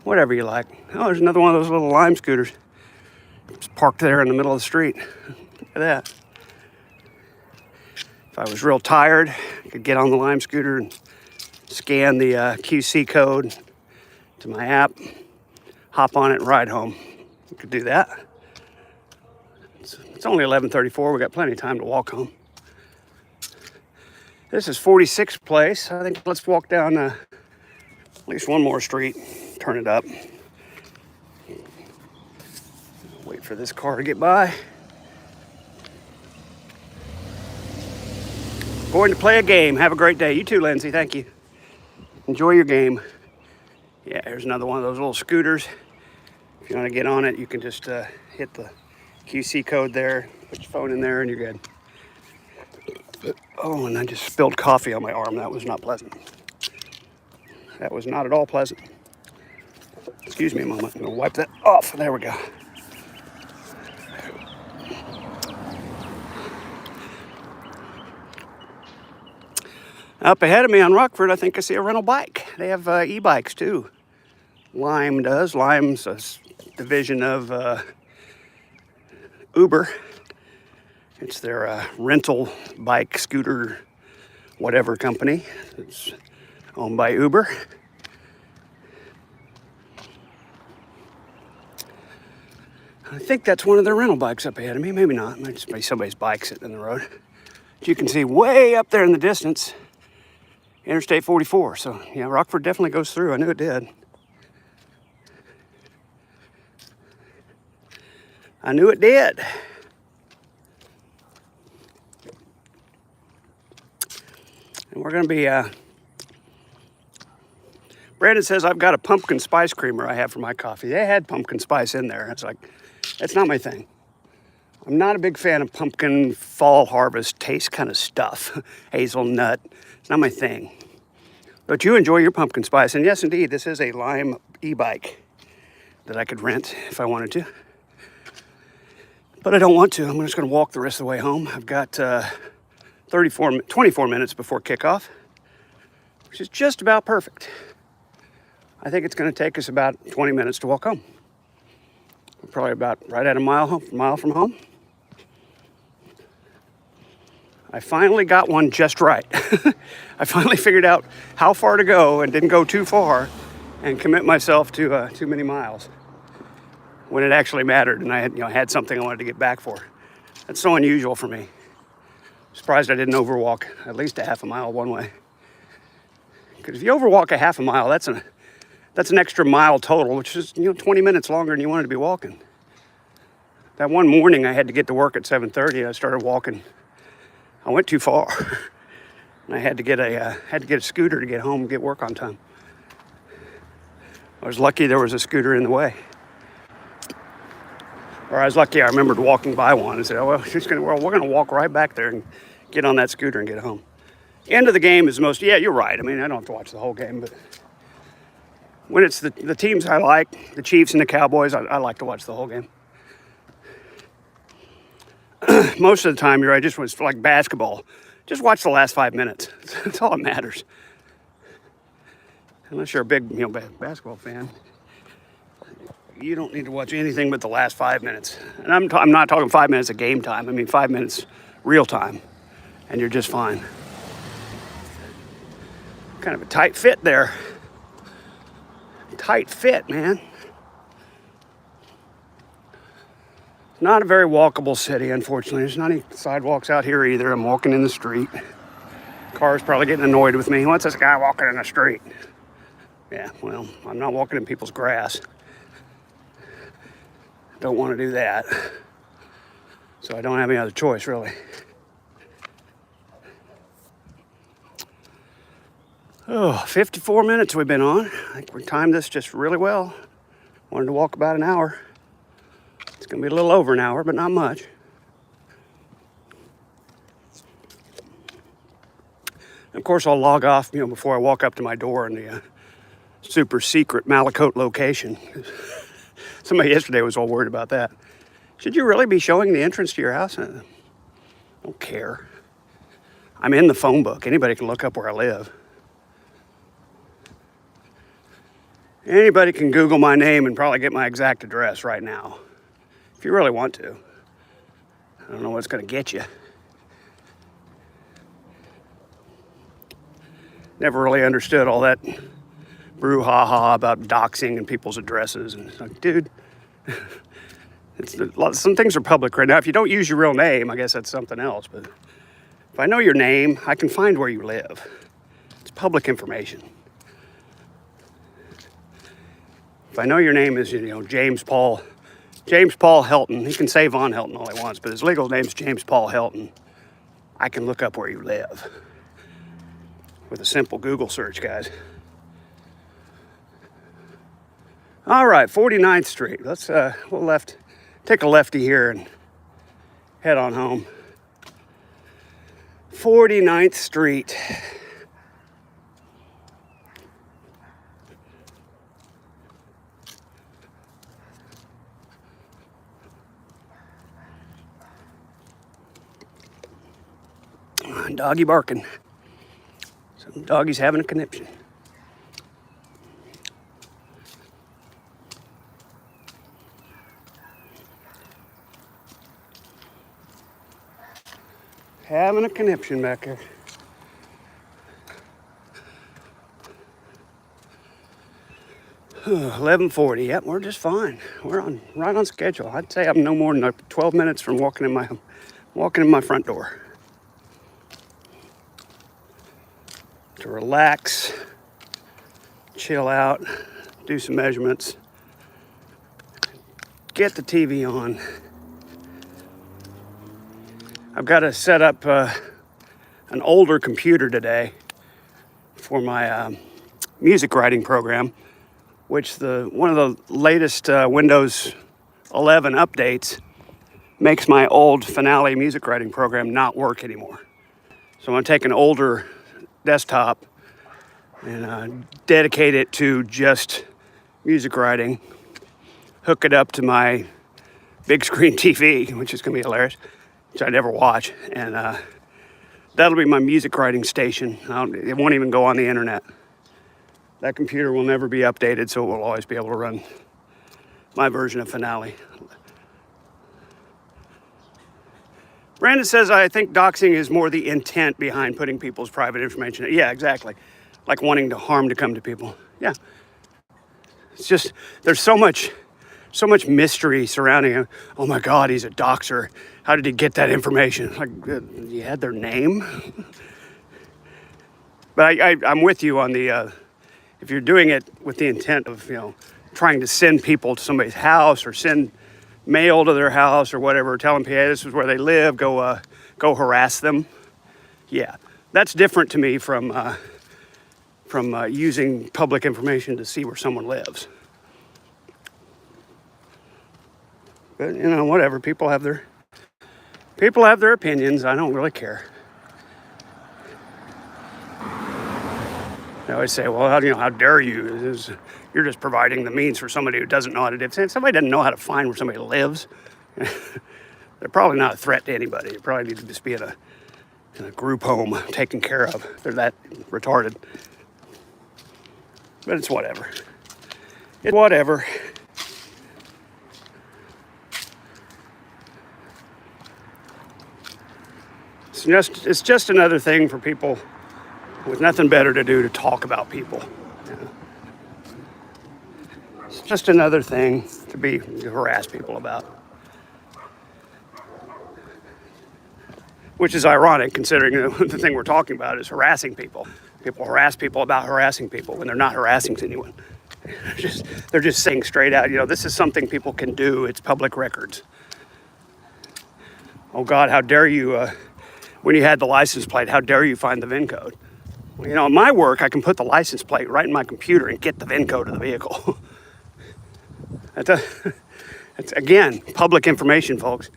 Whatever you like. Oh, there's another one of those little Lime scooters. It's parked there in the middle of the street. Look at that. If I was real tired, I could get on the Lime scooter and scan the QC code to my app, hop on it and ride home. We could do that. It's only 11:34. We got plenty of time to walk home. This is 46th Place. I think let's walk down at least one more street. Turn it up. Wait for this car to get by. Going to play a game. Have a great day. You too, Lindsay. Thank you. Enjoy your game. Yeah, here's another one of those little scooters. If you want to get on it, you can just hit the QC code there, put your phone in there, and you're good. Oh, and I just spilled coffee on my arm. That was not pleasant. That was not at all pleasant. Excuse me a moment. I'm going to wipe that off. There we go. Up ahead of me on Rockford, I think I see a rental bike. They have e-bikes too. Lime does. Lime's a division of Uber. It's their rental bike, scooter, whatever company. It's owned by Uber. I think that's one of their rental bikes up ahead of me. Maybe not. It might just be somebody's bike sitting in the road. But you can see way up there in the distance, Interstate 44. So, yeah, Rockford definitely goes through. I knew it did. I knew it did. And we're going to be, Brandon says I've got a pumpkin spice creamer I have for my coffee. They had pumpkin spice in there. It's like, that's not my thing. I'm not a big fan of pumpkin fall harvest taste kind of stuff. Hazelnut, it's not my thing. But you enjoy your pumpkin spice. And yes, indeed, this is a Lime e-bike that I could rent if I wanted to. But I don't want to. I'm just going to walk the rest of the way home. I've got 24 minutes before kickoff, which is just about perfect. I think it's going to take us about 20 minutes to walk home. We're probably about right at a mile from home. I finally got one just right. I finally figured out how far to go and didn't go too far and commit myself to too many miles when it actually mattered and I had something I wanted to get back for. That's so unusual for me. Surprised I didn't overwalk at least a half a mile one way. Because if you overwalk a half a mile, that's an extra mile total, which is 20 minutes longer than you wanted to be walking. That one morning I had to get to work at 7:30. I started walking. I went too far, and I had to get a scooter to get home and get work on time. I was lucky there was a scooter in the way. Or I was lucky I remembered walking by one and said, oh, well, we're going to walk right back there and get on that scooter and get home. End of the game is yeah, you're right. I mean, I don't have to watch the whole game, but when it's the teams I like, the Chiefs and the Cowboys, I like to watch the whole game. Most of the time, you're right, just was like basketball. Just watch the last 5 minutes. That's all that matters. Unless you're a big basketball fan. You don't need to watch anything but the last 5 minutes. And I'm not talking 5 minutes of game time. I mean 5 minutes real time. And you're just fine. Kind of a tight fit there. Tight fit, man. Not a very walkable city, unfortunately. There's not any sidewalks out here either. I'm walking in the street. Car's probably getting annoyed with me. What's this guy walking in the street? Yeah, well, I'm not walking in people's grass. Don't want to do that. So I don't have any other choice, really. Oh, 54 minutes we've been on. I think we timed this just really well. Wanted to walk about an hour. It's going to be a little over an hour, but not much. And of course, I'll log off, before I walk up to my door in the super secret Malakote location. Somebody yesterday was all worried about that. Should you really be showing the entrance to your house? I don't care. I'm in the phone book. Anybody can look up where I live. Anybody can Google my name and probably get my exact address right now. If you really want to. I don't know what's going to get you. Never really understood all that brouhaha about doxing and people's addresses. And it's like, dude, some things are public right now. If you don't use your real name, I guess that's something else. But if I know your name, I can find where you live. It's public information. If I know your name is, James Paul Helton, he can say Von Helton all he wants, but his legal name's James Paul Helton. I can look up where you live with a simple Google search, guys. All right, 49th Street. Let's we'll take a lefty here and head on home. 49th Street. Doggy barking. Some doggies having a conniption. Having a conniption back here. $11:40. Yep, we're just fine. We're right on schedule. I'd say I'm no more than 12 minutes from walking in my front door. To relax, chill out, do some measurements, get the TV on. I've got to set up an older computer today for my music writing program, which one of the latest Windows 11 updates makes my old Finale music writing program not work anymore. So I'm going to take an older desktop and dedicate it to just music writing, hook it up to my big screen TV, which is going to be hilarious, which I never watch, and that'll be my music writing station. It won't even go on the internet. That computer will never be updated, so it will always be able to run my version of Finale. Brandon says, I think doxing is more the intent behind putting people's private information. Yeah, exactly. Like wanting harm to come to people. Yeah. It's just, there's so much mystery surrounding him. Oh my God, he's a doxer. How did he get that information? Like, you had their name? But I'm with you on the, if you're doing it with the intent of, trying to send people to somebody's house or send mail to their house or whatever, tell them, hey, this is where they live, go harass them. Yeah, that's different to me from using public information to see where someone lives. But whatever. People have their opinions. I don't really care. They always say, well, how dare you? You're just providing the means for somebody who doesn't know how to do it. If somebody doesn't know how to find where somebody lives, they're probably not a threat to anybody. They probably need to just be in a group home taken care of. They're that retarded. But it's whatever. It's whatever. It's just another thing for people with nothing better to do to talk about people. It's just another thing to harass people about. Which is ironic considering the thing we're talking about is harassing people. People harass people about harassing people when they're not harassing anyone. They're just saying straight out, this is something people can do. It's public records. Oh God, how dare you, when you had the license plate, how dare you find the VIN code? Well, in my work, I can put the license plate right in my computer and get the VIN code of the vehicle. That's again, public information, folks.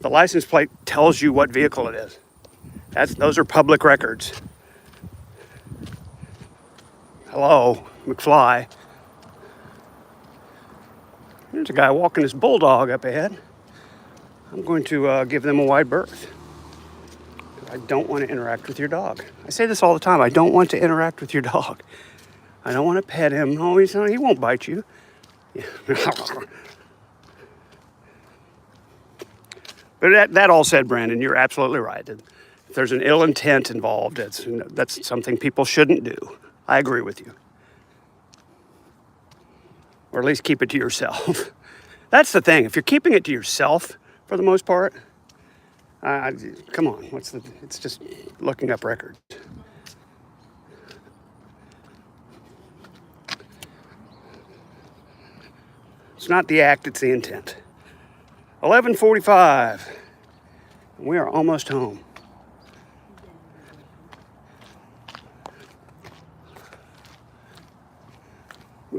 The license plate tells you what vehicle it is. Those are public records. Hello, McFly. There's a guy walking his bulldog up ahead. I'm going to give them a wide berth. I don't want to interact with your dog. I say this all the time. I don't want to interact with your dog. I don't want to pet him. Oh, he won't bite you. Yeah. But that all said, Brandon, you're absolutely right. If there's an ill intent involved, that's something people shouldn't do. I agree with you. Or at least keep it to yourself. That's the thing. If you're keeping it to yourself, for the most part, come on. It's just looking up records. It's not the act, it's the intent. 11:45. We are almost home.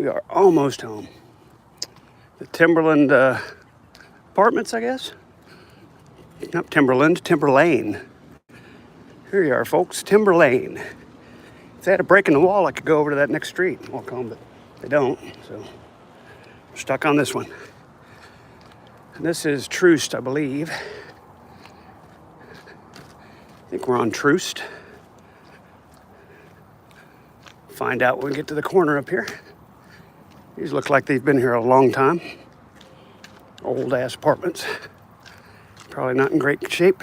We are almost home. The Timberland Apartments, I guess. Not Timberland, Timber Lane. Here you are, folks, Timber Lane. If they had a break in the wall, I could go over to that next street and walk home, but they don't, so we're stuck on this one. And this is Troost, I believe. I think we're on Troost. Find out when we get to the corner up here. These look like they've been here a long time. Old ass apartments. Probably not in great shape.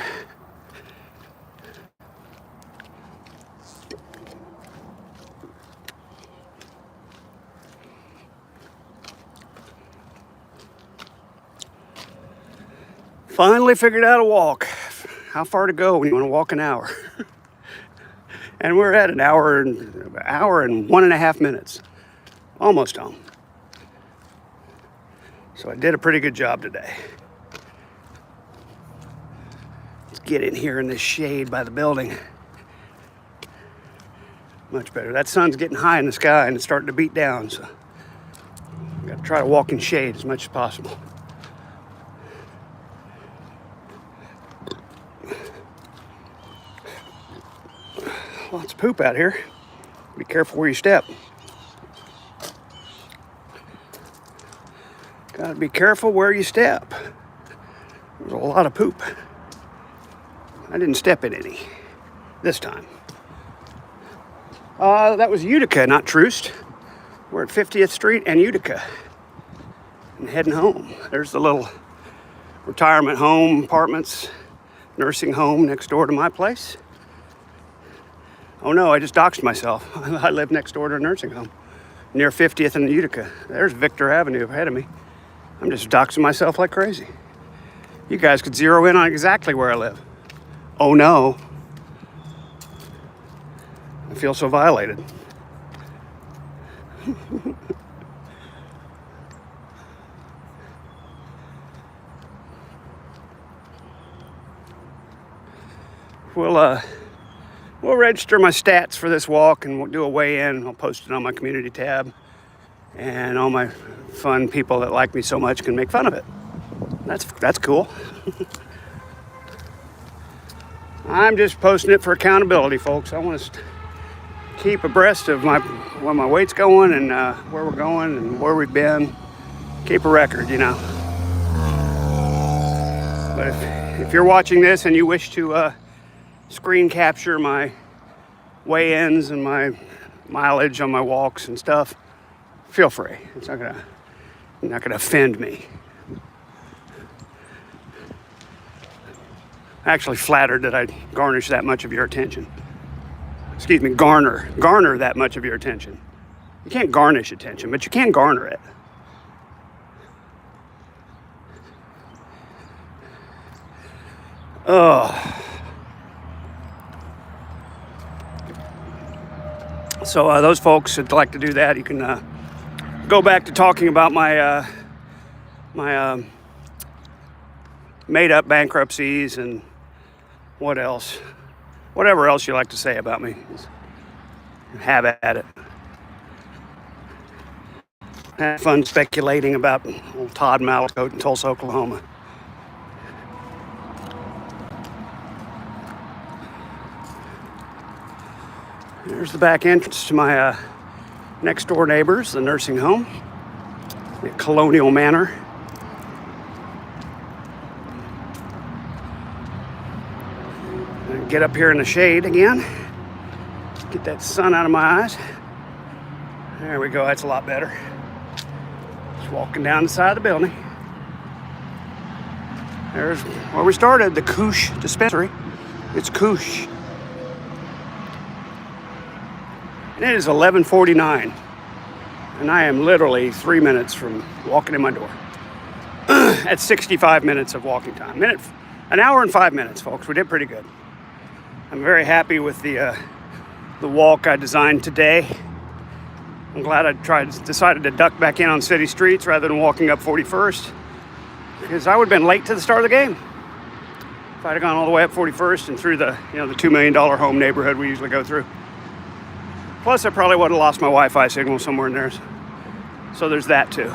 Finally figured out a walk. How far to go when you want to walk an hour? And we're at an hour and 1.5 minutes. Almost home. So I did a pretty good job today. Let's get in here in this shade by the building. Much better. That sun's getting high in the sky and it's starting to beat down, so I've got to try to walk in shade as much as possible. Lots of poop out here. Be careful where you step. Gotta be careful where you step. There's a lot of poop. I didn't step in any this time. That was Utica, not Troost. We're at 50th Street and Utica. And heading home. There's the little retirement home, apartments, nursing home next door to my place. Oh no, I just doxed myself. I live next door to a nursing home near 50th and Utica. There's Victor Avenue ahead of me. I'm just doxing myself like crazy. You guys could zero in on exactly where I live. Oh no. I feel so violated. We'll register my stats for this walk and we'll do a weigh-in. I'll post it on my community tab. And all my fun people that like me so much can make fun of it. That's cool. I'm just posting it for accountability, folks. I want to keep abreast of where my weight's going and where we're going and where we've been. Keep a record, you know. But if you're watching this and you wish to screen capture my weigh-ins and my mileage on my walks and stuff, feel free. It's not gonna offend me. Actually flattered that I garnish that much of your attention. Excuse me, garner that much of your attention. You can't garnish attention, but you can garner it. So those folks that like to do that, you can go back to talking about my made-up bankruptcies and whatever else you like to say about me. Have at it. Have fun speculating about old Todd Malacote in Tulsa, Oklahoma. There's the back entrance to my next door neighbors, the nursing home, the Colonial Manor. Get up here in the shade again. Get that sun out of my eyes. There we go, that's a lot better. Just walking down the side of the building. There's where we started, the Koosh Dispensary. It's Koosh. And it is 11:49. And I am literally 3 minutes from walking in my door. At 65 minutes of walking time. An hour and 5 minutes, folks. We did pretty good. I'm very happy with the walk I designed today. I'm glad I decided to duck back in on city streets rather than walking up 41st, because I would have been late to the start of the game if I'd have gone all the way up 41st and through the $2 million home neighborhood we usually go through. Plus, I probably would have lost my Wi-Fi signal somewhere in there. So there's that too.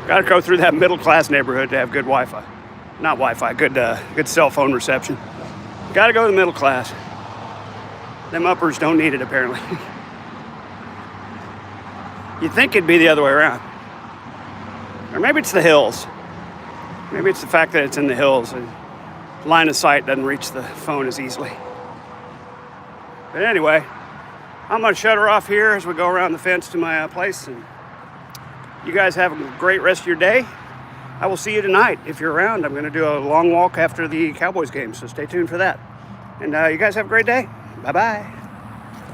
Got to go through that middle class neighborhood to have good Wi-Fi. Not Wi-Fi, good cell phone reception. Got to go to the middle class. Them uppers don't need it apparently. You'd think it'd be the other way around. Or maybe it's the hills. Maybe it's the fact that it's in the hills and line of sight doesn't reach the phone as easily. But anyway, I'm going to shut her off here as we go around the fence to my place. And you guys have a great rest of your day. I will see you tonight. If you're around, I'm going to do a long walk after the Cowboys game, so stay tuned for that. And you guys have a great day. Bye-bye.